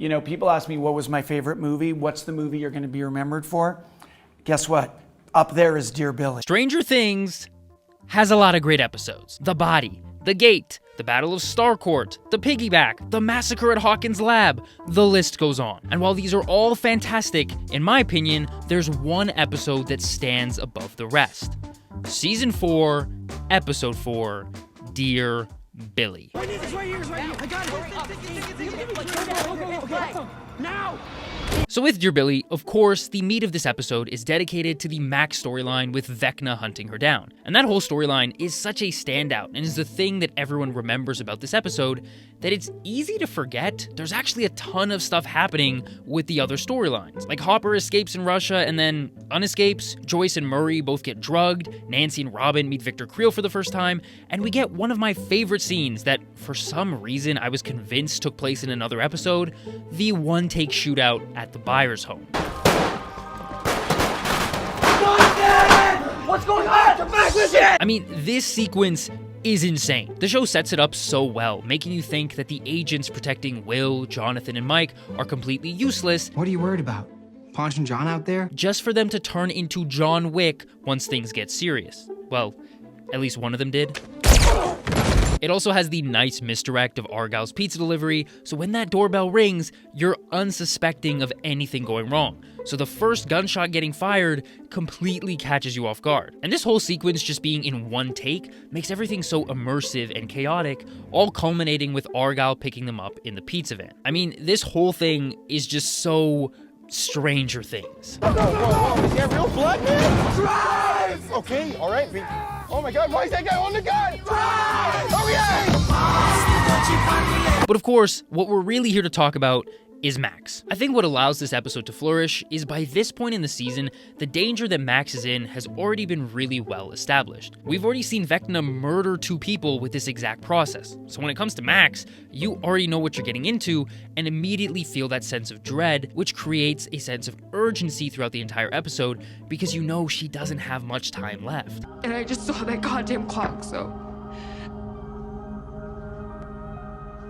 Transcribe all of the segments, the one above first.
You know, people ask me, what was my favorite movie? What's the movie you're going to be remembered for? Guess what? Up there is Dear Billy. Stranger Things has a lot of great episodes. The Body, The Gate, The Battle of Starcourt, The Piggyback, The Massacre at Hawkins Lab, the list goes on. And while these are all fantastic, in my opinion, there's one episode that stands above the rest. Season 4, Episode 4, Dear Billy. Right here, right here. I got it. Now! So with Dear Billy, of course, the meat of this episode is dedicated to the Max storyline with Vecna hunting her down. And that whole storyline is such a standout and is the thing that everyone remembers about this episode that it's easy to forget there's actually a ton of stuff happening with the other storylines. Like Hopper escapes in Russia and then unescapes, Joyce and Murray both get drugged, Nancy and Robin meet Victor Creel for the first time, and we get one of my favorite scenes that for some reason I was convinced took place in another episode, the one-take shootout at the Byers home. What's going on? Come back, listen! I mean, this sequence is insane. The show sets it up so well, making you think that the agents protecting Will, Jonathan, and Mike are completely useless. What are you worried about? Punching John out there? Just for them to turn into John Wick once things get serious. Well, at least one of them did. It also has the nice misdirect of Argyle's pizza delivery, so when that doorbell rings, you're unsuspecting of anything going wrong. So the first gunshot getting fired completely catches you off guard. And this whole sequence just being in one take makes everything so immersive and chaotic, all culminating with Argyle picking them up in the pizza van. I mean, this whole thing is just so Stranger Things. Whoa, is that real blood, man? Drive! Okay, all right. Oh my God, why is that guy on the gun? Drive! Oh yeah! But of course, what we're really here to talk about is Max. I think what allows this episode to flourish is by this point in the season, the danger that Max is in has already been really well established. We've already seen Vecna murder 2 people with this exact process. So when it comes to Max, you already know what you're getting into and immediately feel that sense of dread, which creates a sense of urgency throughout the entire episode because you know she doesn't have much time left. And I just saw that goddamn clock, so...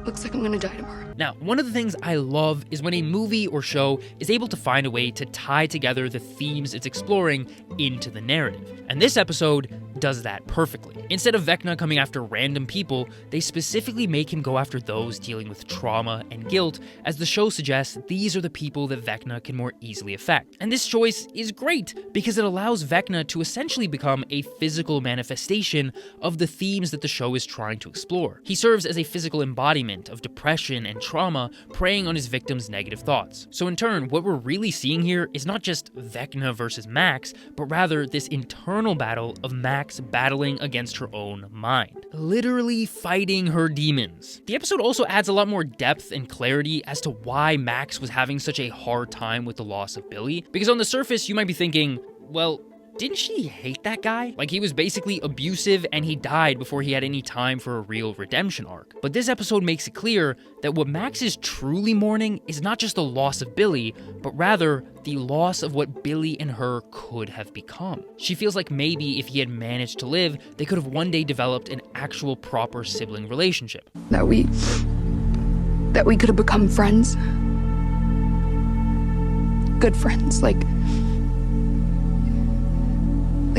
looks like I'm gonna die tomorrow. Now, one of the things I love is when a movie or show is able to find a way to tie together the themes it's exploring into the narrative. And this episode does that perfectly. Instead of Vecna coming after random people, they specifically make him go after those dealing with trauma and guilt. As the show suggests, these are the people that Vecna can more easily affect. And this choice is great because it allows Vecna to essentially become a physical manifestation of the themes that the show is trying to explore. He serves as a physical embodiment of depression and trauma, preying on his victims' negative thoughts. So in turn, what we're really seeing here is not just Vecna versus Max, but rather this internal battle of Max battling against her own mind, literally fighting her demons. The episode also adds a lot more depth and clarity as to why Max was having such a hard time with the loss of Billy, because on the surface you might be thinking, well, didn't she hate that guy? Like, he was basically abusive and he died before he had any time for a real redemption arc. But this episode makes it clear that what Max is truly mourning is not just the loss of Billy, but rather the loss of what Billy and her could have become. She feels like maybe if he had managed to live, they could have one day developed an actual proper sibling relationship. That we could have become friends. Good friends, like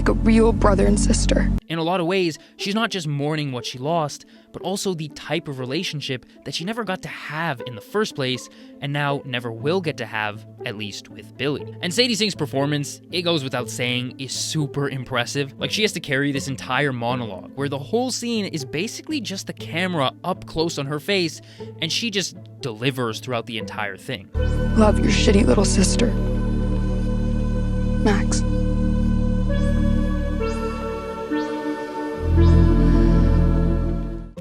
a real brother and sister. In a lot of ways, she's not just mourning what she lost, but also the type of relationship that she never got to have in the first place, and now never will get to have, at least with Billy. And Sadie Sink's performance, it goes without saying, is super impressive. Like, she has to carry this entire monologue, where the whole scene is basically just the camera up close on her face, and she just delivers throughout the entire thing. Love your shitty little sister, Max.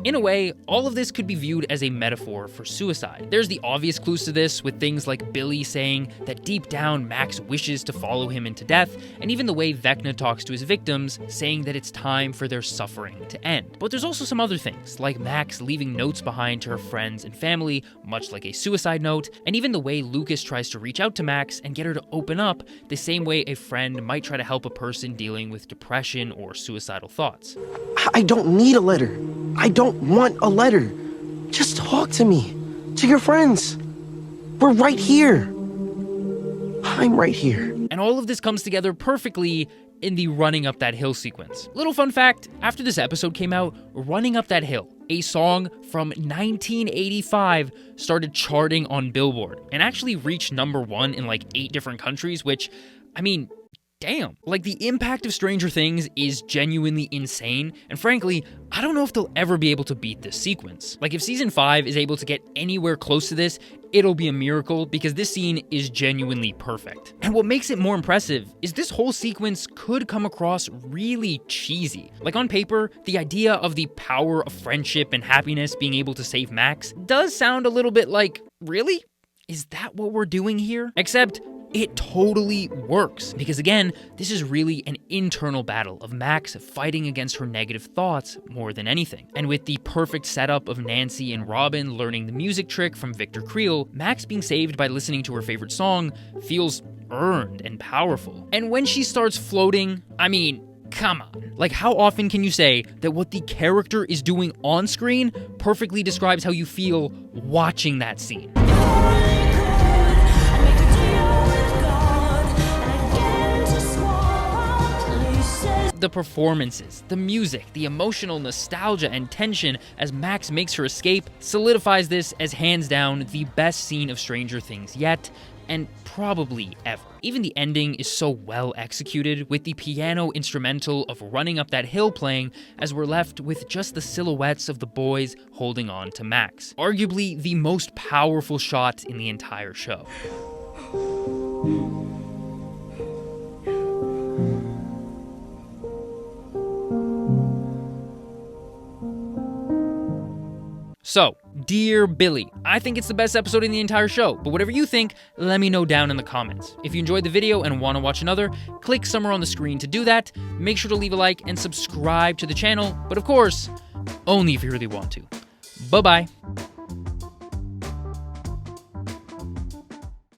In a way, all of this could be viewed as a metaphor for suicide. There's the obvious clues to this, with things like Billy saying that deep down Max wishes to follow him into death, and even the way Vecna talks to his victims, saying that it's time for their suffering to end. But there's also some other things, like Max leaving notes behind to her friends and family, much like a suicide note, and even the way Lucas tries to reach out to Max and get her to open up, the same way a friend might try to help a person dealing with depression or suicidal thoughts. I don't need a letter. I don't want a letter. Just talk to me, to your friends. We're right here. I'm right here. And all of this comes together perfectly in the Running Up That Hill sequence. Little fun fact, after this episode came out, Running Up That Hill, a song from 1985, started charting on Billboard and actually reached #1 in like 8 different countries, which, I mean, damn. Like, the impact of Stranger Things is genuinely insane, and frankly, I don't know if they'll ever be able to beat this sequence. Like, if season 5 is able to get anywhere close to this, it'll be a miracle because this scene is genuinely perfect. And what makes it more impressive is this whole sequence could come across really cheesy. Like, on paper, the idea of the power of friendship and happiness being able to save Max does sound a little bit like, really? Is that what we're doing here? Except, it totally works, because again, this is really an internal battle of Max fighting against her negative thoughts more than anything. And with the perfect setup of Nancy and Robin learning the music trick from Victor Creel, Max being saved by listening to her favorite song feels earned and powerful. And when she starts floating, I mean, come on. Like, how often can you say that what the character is doing on screen perfectly describes how you feel watching that scene? The performances, the music, the emotional nostalgia and tension as Max makes her escape solidifies this as hands down the best scene of Stranger Things yet, and probably ever. Even the ending is so well executed, with the piano instrumental of Running Up That Hill playing as we're left with just the silhouettes of the boys holding on to Max. Arguably the most powerful shot in the entire show. So, dear Billy, I think it's the best episode in the entire show, but whatever you think, let me know down in the comments. If you enjoyed the video and want to watch another, click somewhere on the screen to do that. Make sure to leave a like and subscribe to the channel, but of course, only if you really want to. Bye-bye.